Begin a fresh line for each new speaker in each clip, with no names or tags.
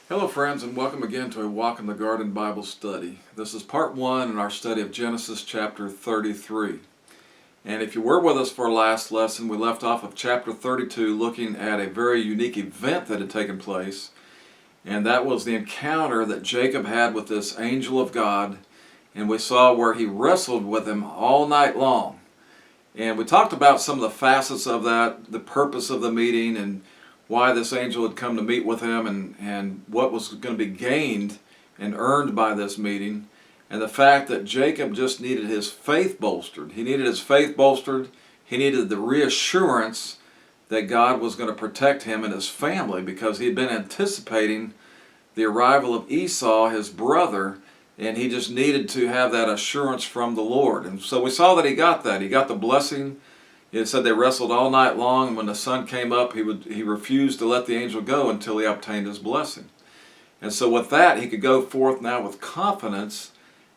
Hello friends, and welcome again to a Walk in the Garden Bible study. This is part 1 in our study of Genesis chapter 33. And if you were with us for our last lesson, we left off of chapter 32 looking at a very unique event that had taken place. And that was the encounter that Jacob had with this angel of God. And we saw where he wrestled with him all night long. And we talked about some of the facets of that, the purpose of the meeting, and why this angel had come to meet with him, and what was going to be gained and earned by this meeting, and the fact that Jacob just needed his faith bolstered. He needed his faith bolstered. He needed the reassurance that God was going to protect him and his family, because he had been anticipating the arrival of Esau, his brother, and he just needed to have that assurance from the Lord. And so we saw that he got that. He got the blessing. It said they wrestled all night long, and when the sun came up, he refused to let the angel go until he obtained his blessing. And so with that, he could go forth now with confidence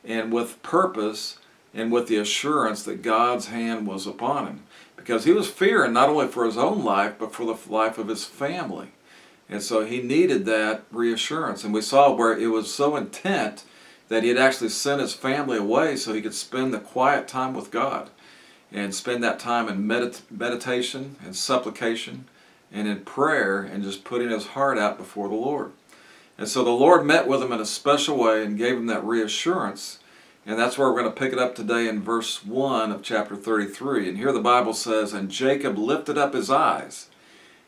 and with purpose and with the assurance that God's hand was upon him. Because he was fearing not only for his own life, but for the life of his family. And so he needed that reassurance. And we saw where it was so intent that he had actually sent his family away so he could spend the quiet time with God, and spend that time in meditation and supplication and in prayer, and just putting his heart out before the Lord. And so the Lord met with him in a special way and gave him that reassurance. And that's where we're going to pick it up today in verse 1 of chapter 33. And here the Bible says, "And Jacob lifted up his eyes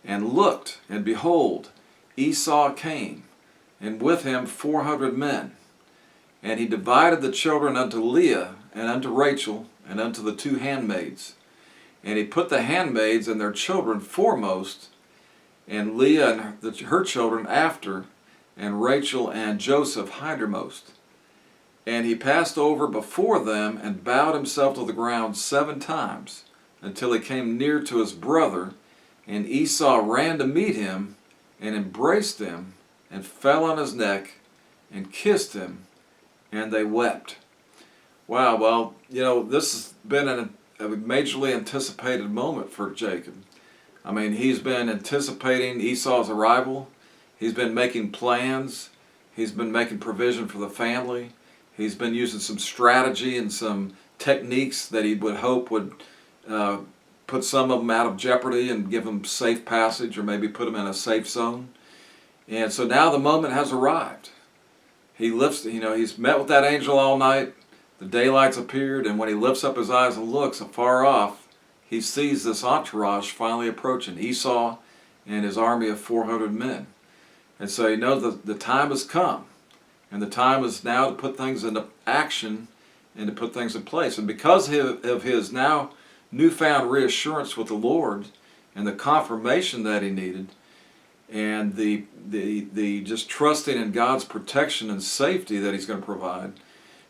and looked, and behold, Esau came, and with him 400 men. And he divided the children unto Leah and unto Rachel and unto the 2 handmaids. And he put the handmaids and their children foremost, and Leah and her children after, and Rachel and Joseph hindermost. And he passed over before them, and bowed himself to the ground 7 times, until he came near to his brother. And Esau ran to meet him, and embraced him, and fell on his neck, and kissed him, and they wept." Wow, well, this has been a majorly anticipated moment for Jacob. I mean, he's been anticipating Esau's arrival. He's been making plans. He's been making provision for the family. He's been using some strategy and some techniques that he would hope would put some of them out of jeopardy and give them safe passage, or maybe put them in a safe zone. And so now the moment has arrived. He's met with that angel all night. The daylight's appeared, and when he lifts up his eyes and looks afar off, he sees this entourage finally approaching, Esau and his army of 400 men. And so he knows that the time has come, and the time is now to put things into action and to put things in place. And because of his now newfound reassurance with the Lord, and the confirmation that he needed, and the just trusting in God's protection and safety that he's going to provide,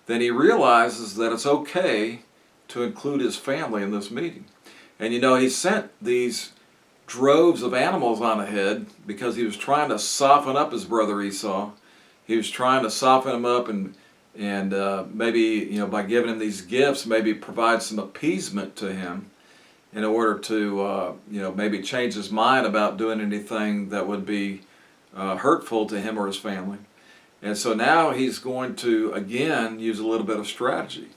then he realizes that it's okay to include his family in this meeting. And he sent these droves of animals on ahead because he was trying to soften up his brother Esau. He was trying to soften him up, and maybe by giving him these gifts, maybe provide some appeasement to him in order to maybe change his mind about doing anything that would be hurtful to him or his family. And so now he's going to, again, use a little bit of strategy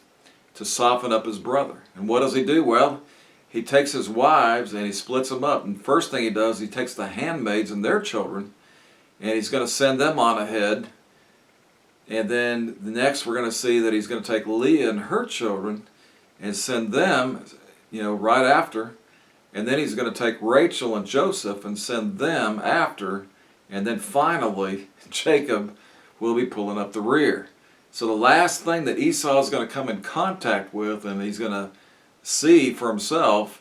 to soften up his brother. And what does he do? Well, he takes his wives and he splits them up. And first thing he does, he takes the handmaids and their children, and he's going to send them on ahead. And then the next we're going to see that he's going to take Leah and her children and send them, right after. And then he's going to take Rachel and Joseph and send them after. And then finally, Jacob will be pulling up the rear. So the last thing that Esau is going to come in contact with, and he's going to see for himself,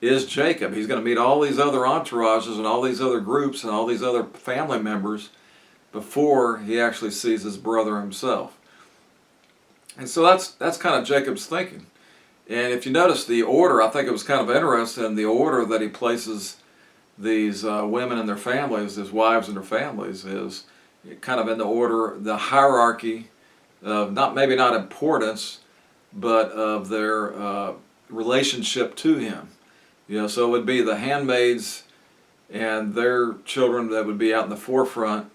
is Jacob. He's going to meet all these other entourages and all these other groups and all these other family members before he actually sees his brother himself. And so that's kind of Jacob's thinking. And if you notice the order, I think it was kind of interesting, the order that he places these women and their families, his wives and their families, is kind of in the order, the hierarchy of maybe not importance, but of their relationship to him. So it would be the handmaids and their children that would be out in the forefront,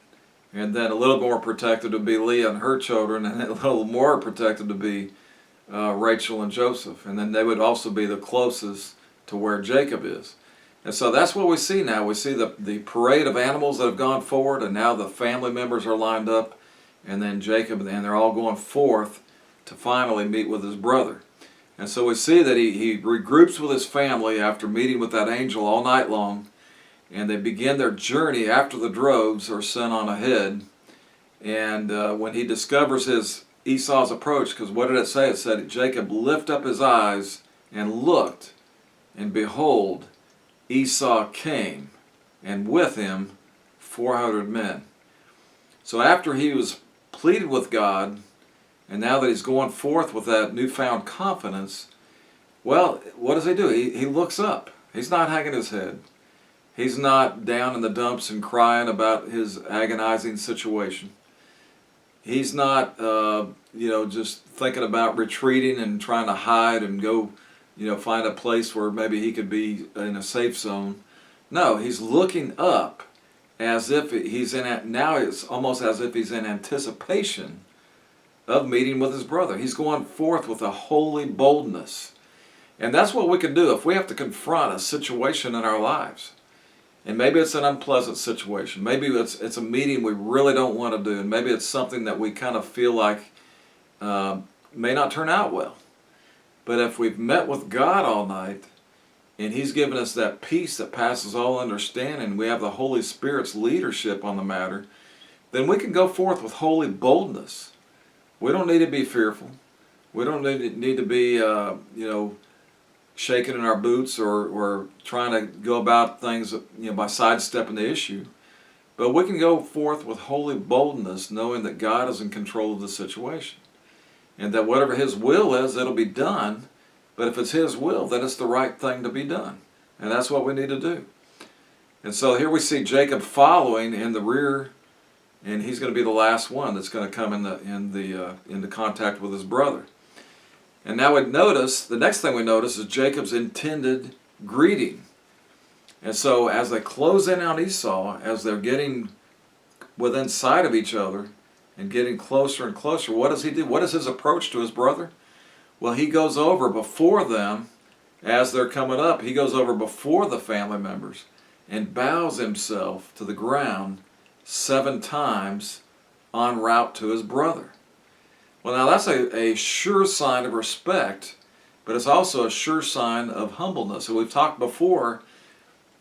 And then a little more protected would be Leah and her children, and a little more protected to be Rachel and Joseph. And then they would also be the closest to where Jacob is. And so that's what we see now. We see the parade of animals that have gone forward, and now the family members are lined up, and then Jacob, and they're all going forth to finally meet with his brother. And so we see that he regroups with his family after meeting with that angel all night long, and they begin their journey after the droves are sent on ahead. And when he discovers Esau's approach, because what did it say? It said Jacob lifted up his eyes and looked, and behold, Esau came, and with him 400 men. So after he was pleaded with God, and now that he's going forth with that newfound confidence, well, what does he do? He looks up. He's not hanging his head. He's not down in the dumps and crying about his agonizing situation. He's not, just thinking about retreating and trying to hide and go, find a place where maybe he could be in a safe zone. No, he's looking up as if he's now it's almost as if he's in anticipation of meeting with his brother. He's going forth with a holy boldness. And that's what we can do if we have to confront a situation in our lives. And maybe it's an unpleasant situation. Maybe it's a meeting we really don't want to do. And maybe it's something that we kind of feel like may not turn out well. But if we've met with God all night, and He's given us that peace that passes all understanding, we have the Holy Spirit's leadership on the matter, then we can go forth with holy boldness. We don't need to be fearful. We don't need to be, shaking in our boots or trying to go about things, by sidestepping the issue. But we can go forth with holy boldness, knowing that God is in control of the situation, and that whatever His will is, it'll be done. But if it's His will, then it's the right thing to be done, and that's what we need to do. And so here we see Jacob following in the rear. And he's going to be the last one that's going to come into contact with his brother. And now the next thing we notice is Jacob's intended greeting. And so as they close in on Esau, as they're getting within sight of each other and getting closer and closer, what does he do? What is his approach to his brother? Well, he goes over before them as they're coming up. He goes over before the family members and bows himself to the ground 7 times en route to his brother. Well, now that's a sure sign of respect, but it's also a sure sign of humbleness. So we've talked before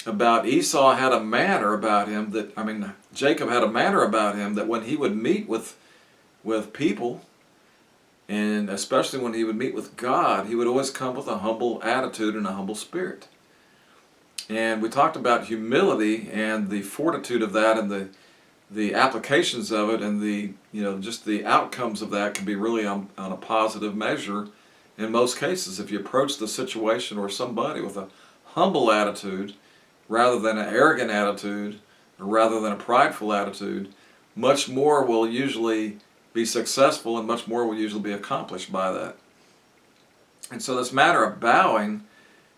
about Esau had a manner about him Jacob had a manner about him that when he would meet with people, and especially when he would meet with God, he would always come with a humble attitude and a humble spirit. And we talked about humility and the fortitude of that, and the applications of it, and just the outcomes of that can be really on a positive measure in most cases. If you approach the situation or somebody with a humble attitude rather than an arrogant attitude, or rather than a prideful attitude, much more will usually be successful, and much more will usually be accomplished by that. And so this matter of bowing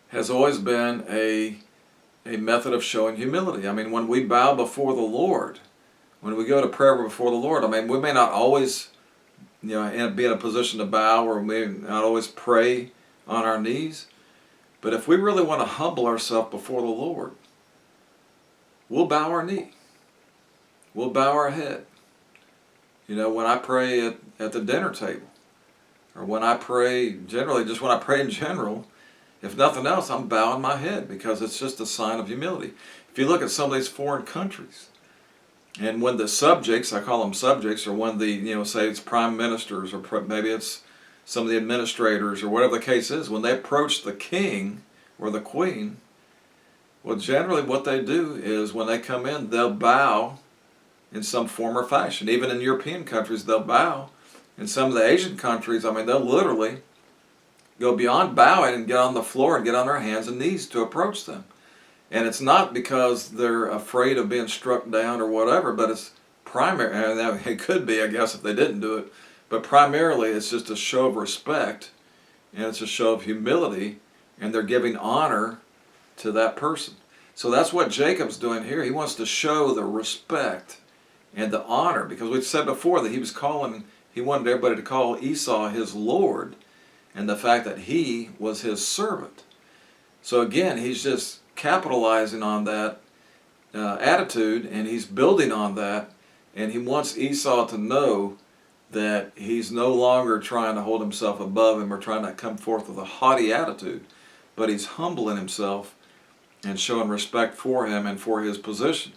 has always been a method of showing humility. When we bow before the Lord, when we go to prayer before the Lord, we may not always be in a position to bow, or we may not always pray on our knees, but if we really want to humble ourselves before the Lord, we'll bow our knee. We'll bow our head. When I pray at the dinner table, or when I pray generally, just when I pray in general, if nothing else, I'm bowing my head, because it's just a sign of humility. If you look at some of these foreign countries, and when the subjects, I call them subjects, or when say it's prime ministers, or maybe it's some of the administrators, or whatever the case is, when they approach the king or the queen, well, generally what they do is when they come in, they'll bow in some form or fashion. Even in European countries, they'll bow. In some of the Asian countries, they'll literally go beyond bowing and get on the floor and get on their hands and knees to approach them. And it's not because they're afraid of being struck down or whatever, but it's primary. It could be, I guess, if they didn't do it. But primarily, it's just a show of respect, and it's a show of humility, and they're giving honor to that person. So that's what Jacob's doing here. He wants to show the respect and the honor, because we said before that he wanted everybody to call Esau his Lord, and the fact that he was his servant. So again, he's just capitalizing on that attitude, and he's building on that, and he wants Esau to know that he's no longer trying to hold himself above him or trying to come forth with a haughty attitude, but he's humbling himself and showing respect for him and for his position.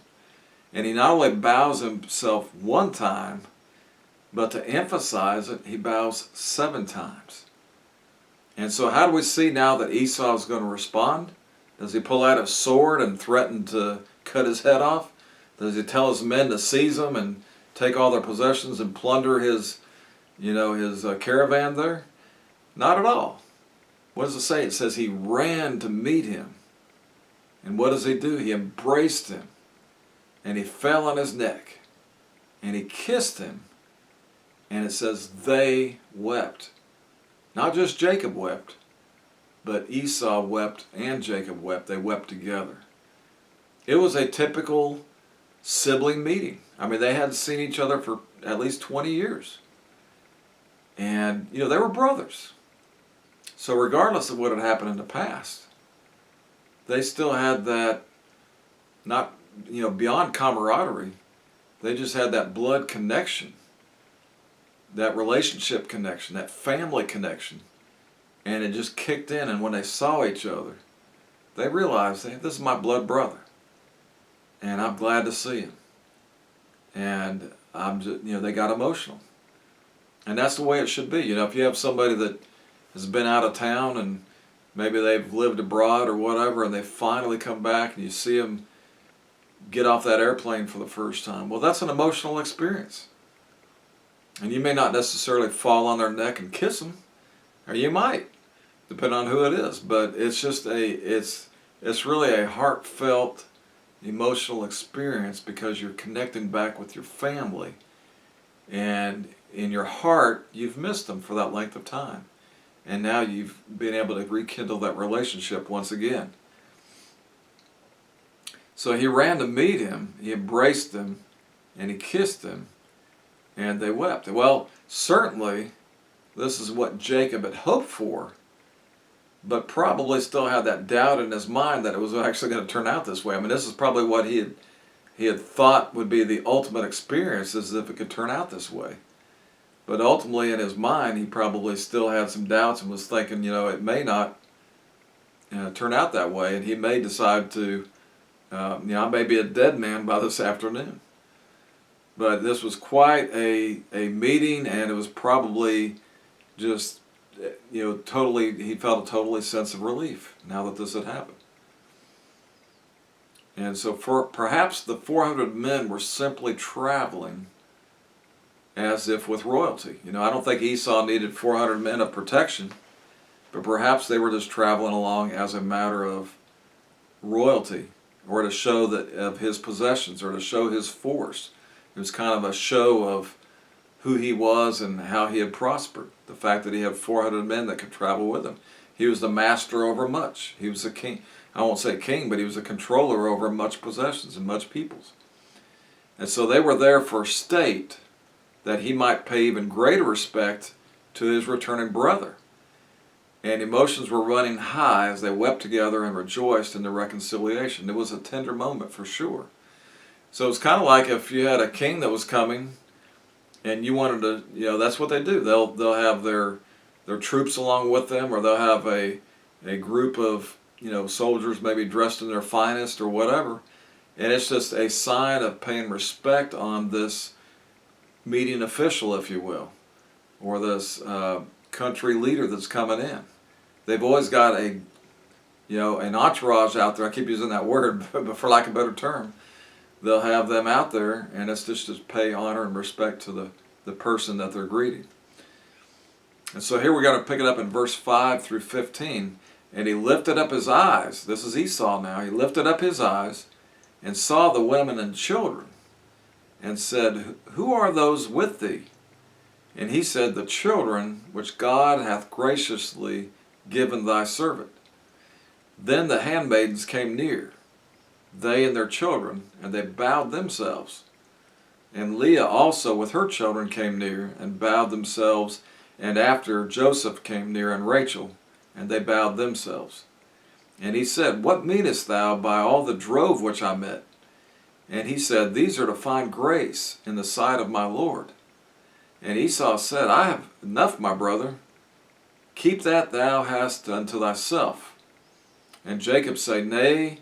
And he not only bows himself one time, but to emphasize it, he bows 7 times. And so how do we see now that Esau is going to respond? Does he pull out his sword and threaten to cut his head off? Does he tell his men to seize him and take all their possessions and plunder his caravan there? Not at all. What does it say? It says he ran to meet him. And what does he do? He embraced him. And he fell on his neck. And he kissed him. And it says they wept. Not just Jacob wept, but Esau wept and Jacob wept. They wept together. It was a typical sibling meeting. I mean, they hadn't seen each other for at least 20 years. And, they were brothers. So regardless of what had happened in the past, they still had that, not, beyond camaraderie, they just had that blood connection, that relationship connection, that family connection. And it just kicked in, and when they saw each other, they realized, hey, this is my blood brother. And I'm glad to see him. And they got emotional. And that's the way it should be. If you have somebody that has been out of town and maybe they've lived abroad or whatever, and they finally come back and you see them get off that airplane for the first time, well, that's an emotional experience. And you may not necessarily fall on their neck and kiss them, or you might, depending on who it is. But it's just it's really a heartfelt, emotional experience because you're connecting back with your family, and in your heart you've missed them for that length of time, and now you've been able to rekindle that relationship once again. So he ran to meet him, he embraced him, and he kissed him, and they wept. Well, certainly this is what Jacob had hoped for, but probably still had that doubt in his mind that it was actually going to turn out this way. I mean, this is probably what he had thought would be the ultimate experience, as if it could turn out this way. But ultimately in his mind, he probably still had some doubts and was thinking, it may not turn out that way, and he may decide to, I may be a dead man by this afternoon. But this was quite a meeting, and it was probably just, he felt a totally sense of relief now that this had happened. And so perhaps the 400 men were simply traveling as if with royalty. I don't think Esau needed 400 men of protection, but perhaps they were just traveling along as a matter of royalty, or to show that of his possessions, or to show his force. It was kind of a show of who he was and how he had prospered. The fact that he had 400 men that could travel with him. He was the master over much. He was a king. I won't say king, but he was a controller over much possessions and much peoples. And so they were there for state, that he might pay even greater respect to his returning brother. And emotions were running high as they wept together and rejoiced in the reconciliation. It was a tender moment for sure. So it's kind of like if you had a king that was coming and you wanted to, that's what they do. They'll have their troops along with them, or they'll have a group of, soldiers maybe dressed in their finest or whatever. And it's just a sign of paying respect on this meeting official, if you will, or this country leader that's coming in. They've always got an entourage out there. I keep using that word, but for lack of a better term, they'll have them out there, and it's just to pay honor and respect to the person that they're greeting. And so here we're going to pick it up in verse 5 through 15. And he lifted up his eyes. This is Esau now. He lifted up his eyes and saw the women and children, and said, Who are those with thee? And he said, The children which God hath graciously given thy servant. Then the handmaidens came near, they and their children, and they bowed themselves. And Leah also with her children came near, and bowed themselves, and after Joseph came near, and Rachel, and they bowed themselves. And he said, What meanest thou by all the drove which I met? And he said, These are to find grace in the sight of my Lord. And Esau said, I have enough, my brother. Keep that thou hast unto thyself. And Jacob said, Nay,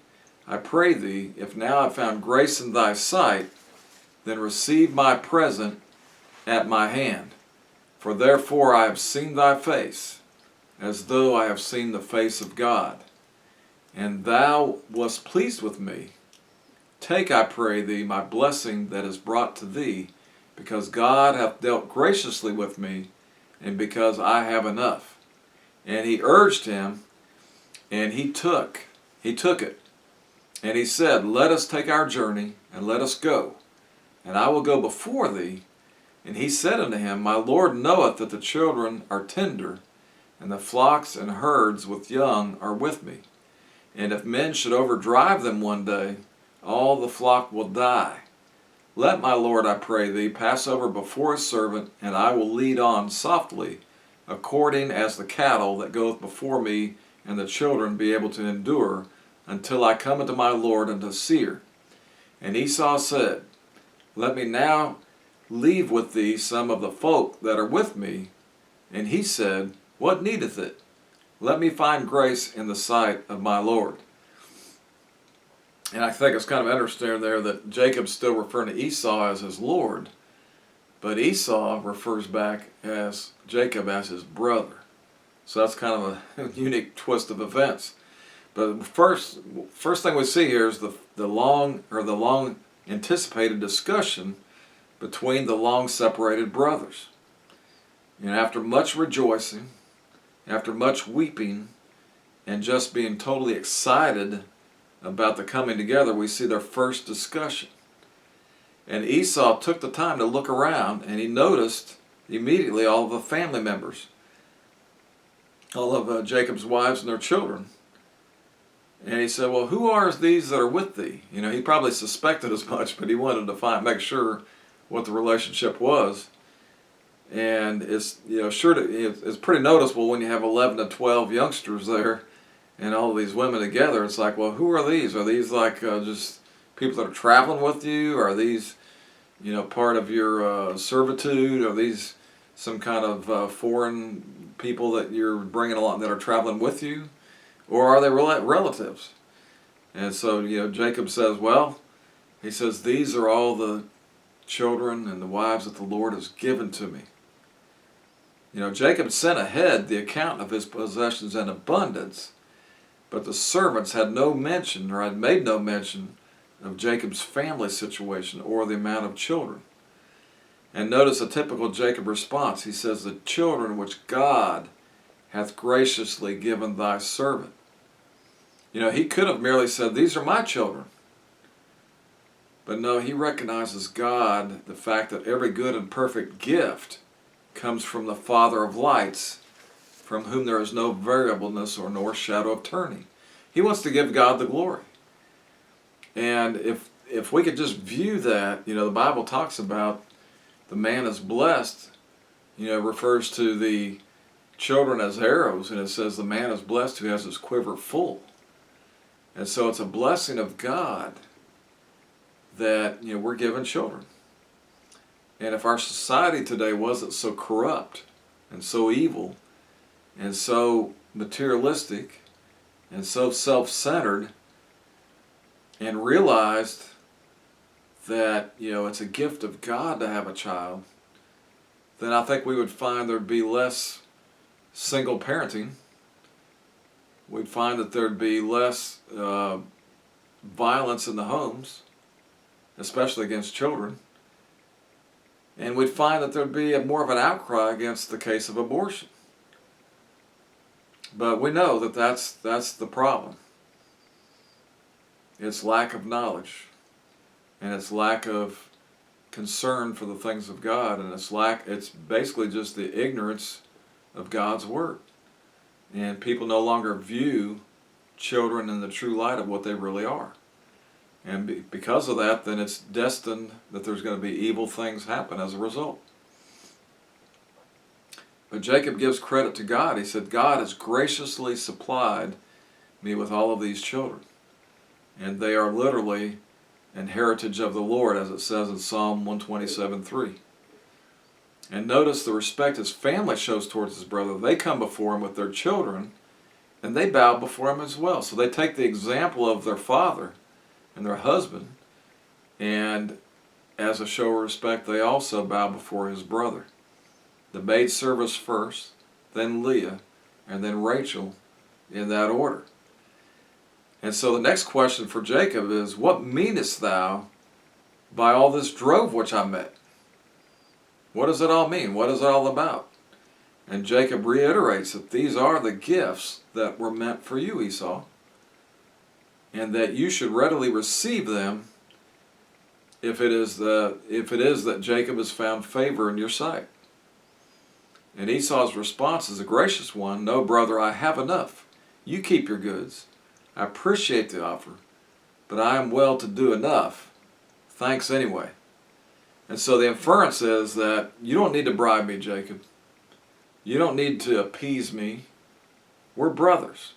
I pray thee, if now I have found grace in thy sight, then receive my present at my hand. For therefore I have seen thy face, as though I have seen the face of God. And thou wast pleased with me. Take, I pray thee, my blessing that is brought to thee, because God hath dealt graciously with me, and because I have enough. And he urged him, and he took it. And he said, Let us take our journey, and let us go, and I will go before thee. And he said unto him, My Lord knoweth that the children are tender, and the flocks and herds with young are with me. And if men should overdrive them one day, all the flock will die. Let my Lord, I pray thee, pass over before his servant, and I will lead on softly, according as the cattle that goeth before me, and the children be able to endure, until I come unto my Lord unto Seir. And Esau said, Let me now leave with thee some of the folk that are with me. And he said, What needeth it? Let me find grace in the sight of my Lord. And I think it's kind of interesting there that Jacob's still referring to Esau as his Lord, but Esau refers back as Jacob as his brother. So that's kind of a unique twist of events. But first thing we see here is the long anticipated discussion between the long separated brothers. And after much rejoicing, after much weeping, and just being totally excited about the coming together, we see their first discussion. And Esau took the time to look around, and he noticed immediately all of the family members, all of Jacob's wives and their children. And he said, Well, who are these that are with thee? You know, he probably suspected as much, but he wanted to make sure what the relationship was. And it's it's pretty noticeable when you have 11 to 12 youngsters there and all of these women together. It's like, well, who are these? Are these like just people that are traveling with you? Are these, part of your servitude? Are these some kind of foreign people that you're bringing along that are traveling with you? Or are they relatives? And so, Jacob says, he says, these are all the children and the wives that the Lord has given to me. Jacob sent ahead the account of his possessions in abundance, but the servants had no mention, or had made no mention, of Jacob's family situation or the amount of children. And notice a typical Jacob response. He says, The children which God hath graciously given thy servant. He could have merely said, These are my children. But no, he recognizes God, the fact that every good and perfect gift comes from the Father of lights, from whom there is no variableness or nor shadow of turning. He wants to give God the glory. And if we could just view that, the Bible talks about the man is blessed, refers to the children as arrows, and it says the man is blessed who has his quiver full. And so it's a blessing of God that we're given children. And if our society today wasn't so corrupt and so evil and so materialistic and so self-centered, and realized that it's a gift of God to have a child, then I think we would find there'd be less single parenting. We'd find that there'd be less violence in the homes, especially against children. And we'd find that there'd be more of an outcry against the case of abortion. But we know that that's the problem. It's lack of knowledge, and it's lack of concern for the things of God, and it's basically just the ignorance of God's Word. And people no longer view children in the true light of what they really are. And because of that, then it's destined that there's going to be evil things happen as a result. But Jacob gives credit to God. He said, God has graciously supplied me with all of these children. And they are literally an heritage of the Lord, as it says in Psalm 127:3. And notice the respect his family shows towards his brother. They come before him with their children, and they bow before him as well. So they take the example of their father and their husband, and as a show of respect, they also bow before his brother. The maid service first, then Leah, and then Rachel, in that order. And so the next question for Jacob is, what meanest thou by all this drove which I met? What does it all mean? What is it all about? And Jacob reiterates that these are the gifts that were meant for you, Esau, and that you should readily receive them if it is that Jacob has found favor in your sight. And Esau's response is a gracious one. No, brother, I have enough. You keep your goods. I appreciate the offer, but I am well to do enough. Thanks anyway. And so the inference is that you don't need to bribe me, Jacob. You don't need to appease me. We're brothers.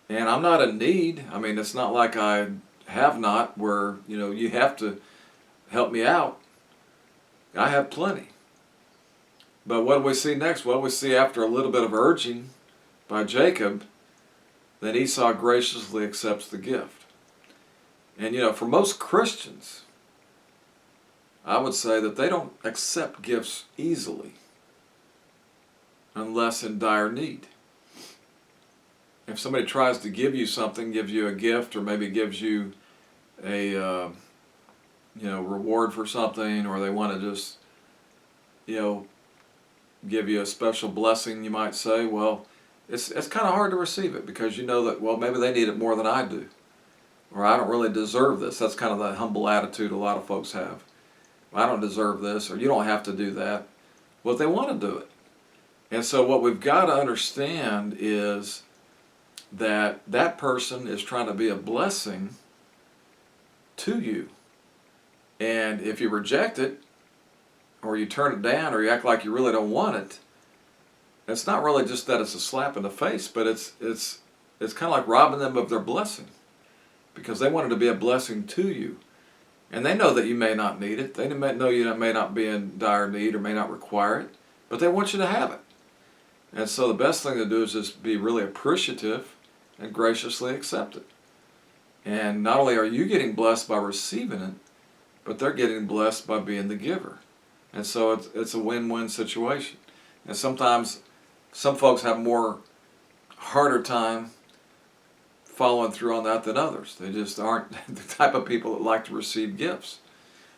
And I'm not in need. I mean, it's not like I have not where, you have to help me out. I have plenty. But what do we see next? Well, we see after a little bit of urging by Jacob, that Esau graciously accepts the gift. And for most Christians, I would say that they don't accept gifts easily unless in dire need. If somebody tries to give you something, gives you a gift, or maybe gives you a reward for something, or they want to just give you a special blessing, you might say, well, it's kind of hard to receive it because you know that, well, maybe they need it more than I do, or I don't really deserve this. That's kind of the humble attitude a lot of folks have. Well, I don't deserve this, or you don't have to do that. Well, they want to do it. And so what we've got to understand is that that person is trying to be a blessing to you. And if you reject it, or you turn it down, or you act like you really don't want it, it's not really just that it's a slap in the face, but it's kind of like robbing them of their blessing, because they wanted to be a blessing to you. And they know that you may not need it. They know you may not be in dire need or may not require it, but they want you to have it. And so the best thing to do is just be really appreciative and graciously accept it. And not only are you getting blessed by receiving it, but they're getting blessed by being the giver. And so it's a win-win situation. And sometimes some folks have harder time following through on that than others. They just aren't the type of people that like to receive gifts,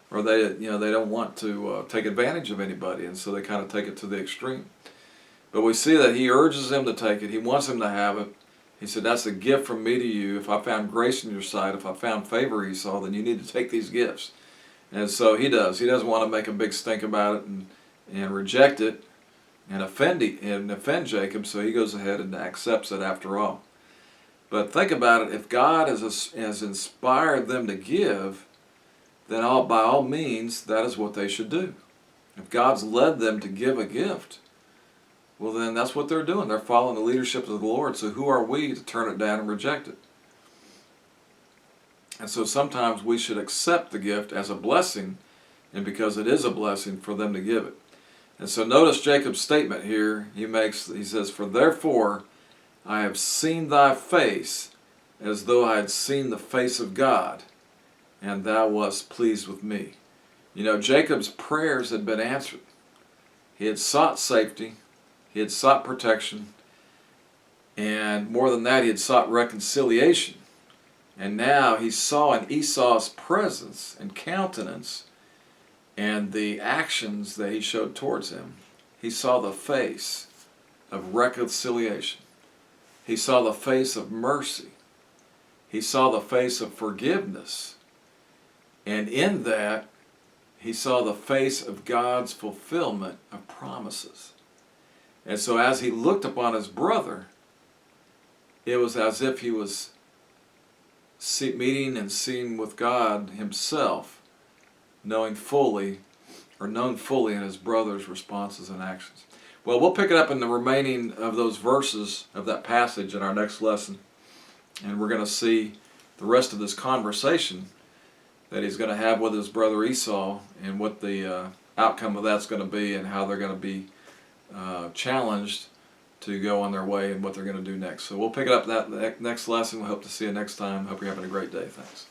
or they don't want to take advantage of anybody, and so they kind of take it to the extreme. But we see that he urges him to take it. He wants him to have it. He said, that's a gift from me to you. If I found grace in your sight, if I found favor, Esau, then you need to take these gifts. And so he does. He doesn't want to make a big stink about it and reject it and offend Jacob, so he goes ahead and accepts it after all. But think about it. If God has inspired them to give, then by all means, that is what they should do. If God's led them to give a gift, well, then that's what they're doing. They're following the leadership of the Lord. So who are we to turn it down and reject it? And so sometimes we should accept the gift as a blessing, and because it is a blessing, for them to give it. And so notice Jacob's statement here. He says, for therefore I have seen thy face as though I had seen the face of God, and thou wast pleased with me. Jacob's prayers had been answered. He had sought safety. He had sought protection. And more than that, he had sought reconciliation. And now he saw in Esau's presence and countenance and the actions that he showed towards him, he saw the face of reconciliation. He saw the face of mercy. He saw the face of forgiveness. And in that, he saw the face of God's fulfillment of promises. And so as he looked upon his brother, it was as if he was meeting and seeing with God himself, known fully in his brother's responses and actions. Well, we'll pick it up in the remaining of those verses of that passage in our next lesson. And we're going to see the rest of this conversation that he's going to have with his brother Esau, and what the outcome of that's going to be, and how they're going to be challenged to go on their way, and what they're going to do next. So we'll pick it up that next lesson. We hope to see you next time. Hope you're having a great day. Thanks.